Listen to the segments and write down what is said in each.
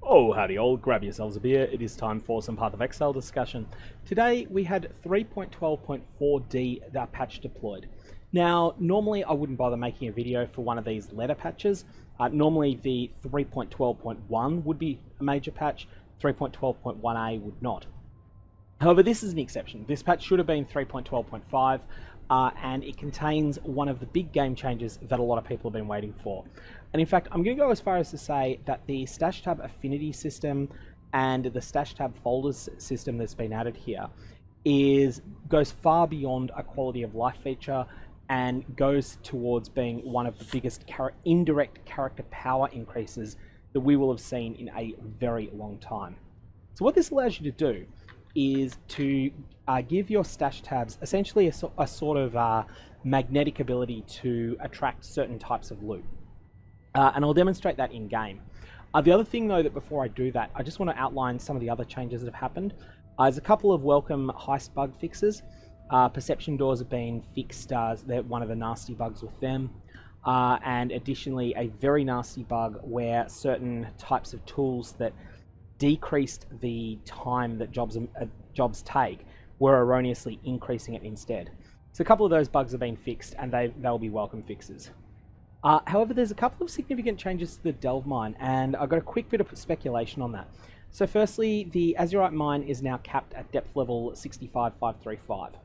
Oh, howdy all, grab yourselves a beer, it is time for some Path of Exile discussion. Today we had 3.12.4D patch deployed. Now, normally I wouldn't bother making a video for one of these letter patches. Normally the 3.12.1 would be a major patch, 3.12.1a would not. However, this is an exception. This patch should have been 3.12.5, and it contains one of the big game changes that a lot of people have been waiting for. And in fact, I'm going to go as far as to say that the stash tab affinity system and the stash tab folders system that's been added here goes far beyond a quality of life feature and goes towards being one of the biggest indirect character power increases that we will have seen in a very long time. So what this allows you to do is to give your stash tabs essentially a sort of magnetic ability to attract certain types of loot. And I'll demonstrate that in game. The other thing though, that before I do that, I just want to outline some of the other changes that have happened. There's a couple of welcome heist bug fixes. Perception doors have been fixed, they're one of the nasty bugs with them. And additionally, a very nasty bug where certain types of tools that decreased the time that jobs take were erroneously increasing it instead. So a couple of those bugs have been fixed and they'll be welcome fixes. However, there's a couple of significant changes to the Delve mine, and I've got a quick bit of speculation on that. So firstly, the Azurite mine is now capped at depth level 65,535.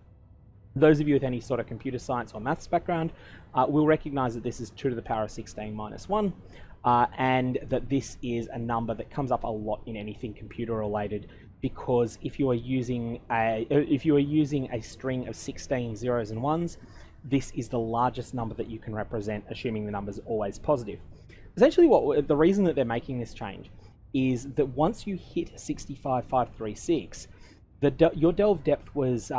Those of you with any sort of computer science or maths background will recognize that this is 2 to the power of 16 minus 1, and that this is a number that comes up a lot in anything computer related, because if you are using a string of 16 zeros and ones, this is the largest number that you can represent, assuming the number is always positive. Essentially, the reason that they're making this change is that once you hit 65,536, your delve depth was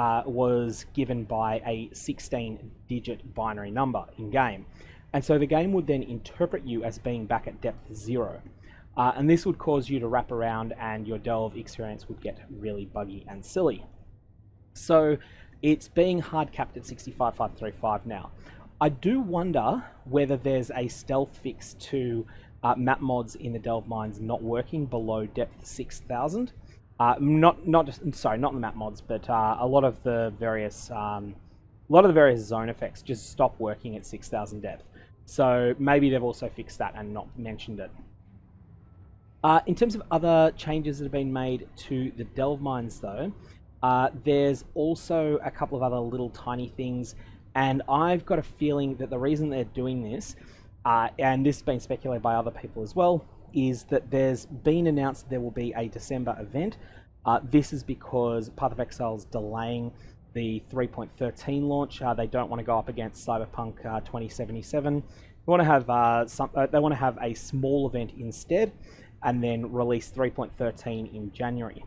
given by a 16-digit binary number in game, and so the game would then interpret you as being back at depth 0, and this would cause you to wrap around, and your delve experience would get really buggy and silly. So it's being hard capped at 65,535 now. I do wonder whether there's a stealth fix to map mods in the delve mines not working below depth 6,000. Not the map mods, but a lot of the various zone effects just stop working at 6,000 depth. So maybe they've also fixed that and not mentioned it. In terms of other changes that have been made to the delve mines though, there's also a couple of other little tiny things, and I've got a feeling that the reason they're doing this, and this has been speculated by other people as well, is that there's been announced there will be a December event. This is because Path of Exile's delaying the 3.13 launch. They don't want to go up against Cyberpunk 2077. They want to have a small event instead, and then release 3.13 in January.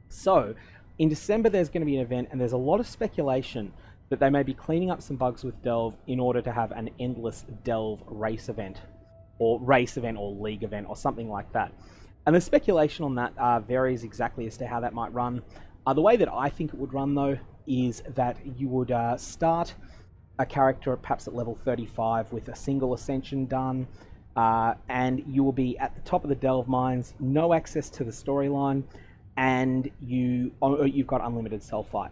So in December there's going to be an event, and there's a lot of speculation that they may be cleaning up some bugs with Delve in order to have an endless Delve race event or league event or something like that. And the speculation on that varies exactly as to how that might run. The way that I think it would run though is that you would start a character perhaps at level 35 with a single ascension done, and you will be at the top of the Delve mines, no access to the storyline, and you've got unlimited self-fight.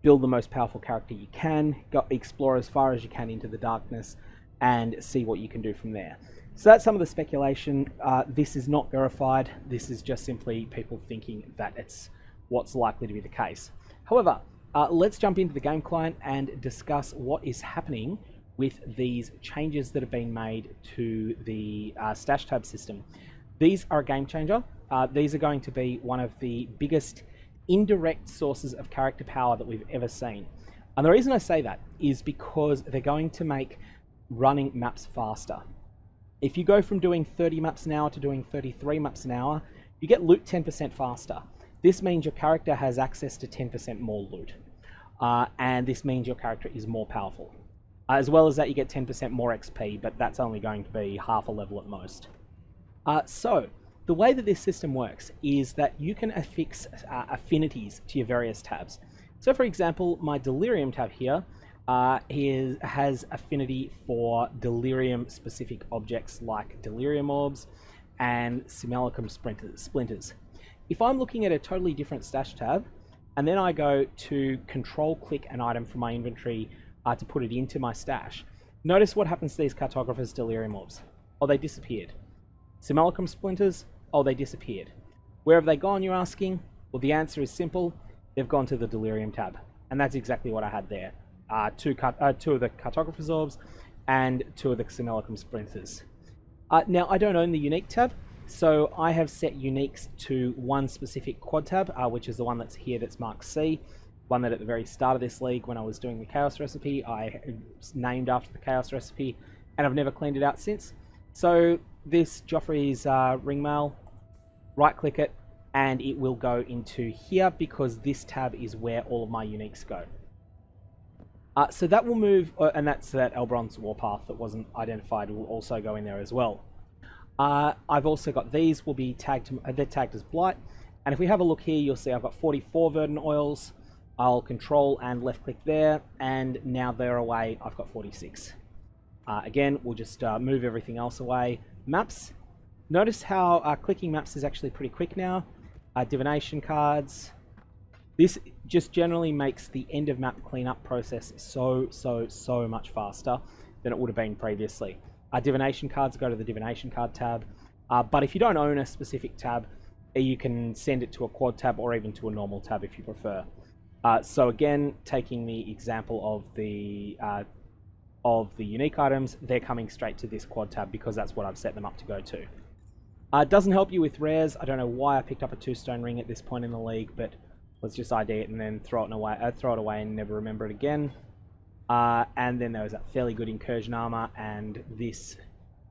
Build the most powerful character you can, explore as far as you can into the darkness, and see what you can do from there. So that's some of the speculation. This is not verified. This is just simply people thinking that it's what's likely to be the case. However, let's jump into the game client and discuss what is happening with these changes that have been made to the stash tab system. These are a game changer. These are going to be one of the biggest indirect sources of character power that we've ever seen. And the reason I say that is because they're going to make running maps faster. If you go from doing 30 maps an hour to doing 33 maps an hour, you get loot 10% faster. This means your character has access to 10% more loot. And this means your character is more powerful. As well as that, you get 10% more XP, but that's only going to be half a level at most. So the way that this system works is that you can affix affinities to your various tabs. So for example, my Delirium tab here has affinity for delirium specific objects like delirium orbs, and simulacrum splinters. If I'm looking at a totally different stash tab, and then I go to control click an item from my inventory to put it into my stash, notice what happens to these cartographers' delirium orbs. Oh, they disappeared. Simulacrum splinters, oh, they disappeared. Where have they gone, you're asking? Well, the answer is simple. They've gone to the delirium tab. And that's exactly what I had there. Two of the cartographer's orbs and 2 of the simulacrum splinters. Now, I don't own the unique tab, so I have set uniques to one specific quad tab, which is the one that's here that's marked C, one that at the very start of this league, when I was doing the chaos recipe, I named after the chaos recipe, and I've never cleaned it out since. So this Joffrey's ringmail, right click it, and it will go into here because this tab is where all of my uniques go. So that will move, and that's that Elbron's warpath that wasn't identified will also go in there as well. I've also got these will be tagged, they're tagged as blight, and if we have a look here, you'll see I've got 44 verdant oils. I'll control and left click there, and now they're away, I've got 46. Again, we'll just move everything else away. Maps, notice how clicking maps is actually pretty quick now. Divination cards. This just generally makes the end of map cleanup process so much faster than it would have been previously. Divination cards go to the divination card tab, but if you don't own a specific tab, you can send it to a quad tab or even to a normal tab if you prefer. So again, taking the example of the unique items, they're coming straight to this quad tab because that's what I've set them up to go to. It doesn't help you with rares. I don't know why I picked up a 2-stone ring at this point in the league, but let's just ID it and then throw it away and never remember it again. And then there was that fairly good incursion armor and this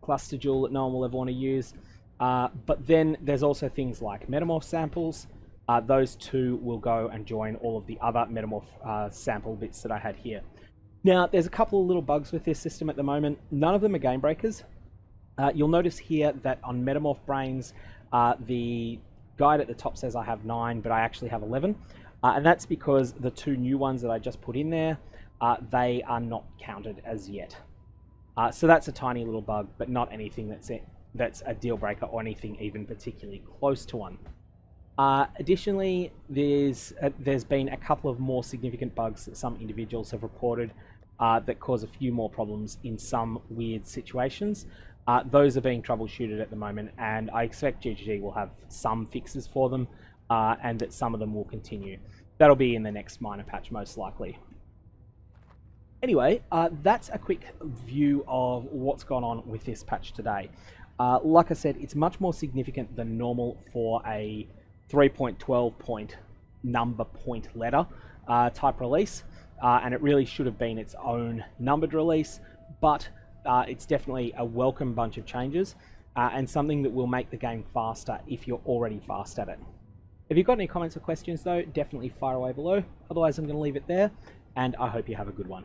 cluster jewel that no one will ever want to use. But then there's also things like metamorph samples. Those 2 will go and join all of the other metamorph sample bits that I had here. Now, there's a couple of little bugs with this system at the moment. None of them are game breakers. You'll notice here that on metamorph brains, the guide at the top says I have 9, but I actually have 11. And that's because the 2 new ones that I just put in there, they are not counted as yet. So that's a tiny little bug, but not anything that's a deal breaker or anything even particularly close to one. Additionally, there's been a couple of more significant bugs that some individuals have reported that cause a few more problems in some weird situations. Those are being troubleshooted at the moment, and I expect GGG will have some fixes for them, and that some of them will continue. That'll be in the next minor patch, most likely. Anyway, that's a quick view of what's gone on with this patch today. Like I said, it's much more significant than normal for a 3.12 point number point letter type release, and it really should have been its own numbered release, but it's definitely a welcome bunch of changes and something that will make the game faster if you're already fast at it. If you've got any comments or questions though, definitely fire away below. Otherwise, I'm going to leave it there, and I hope you have a good one.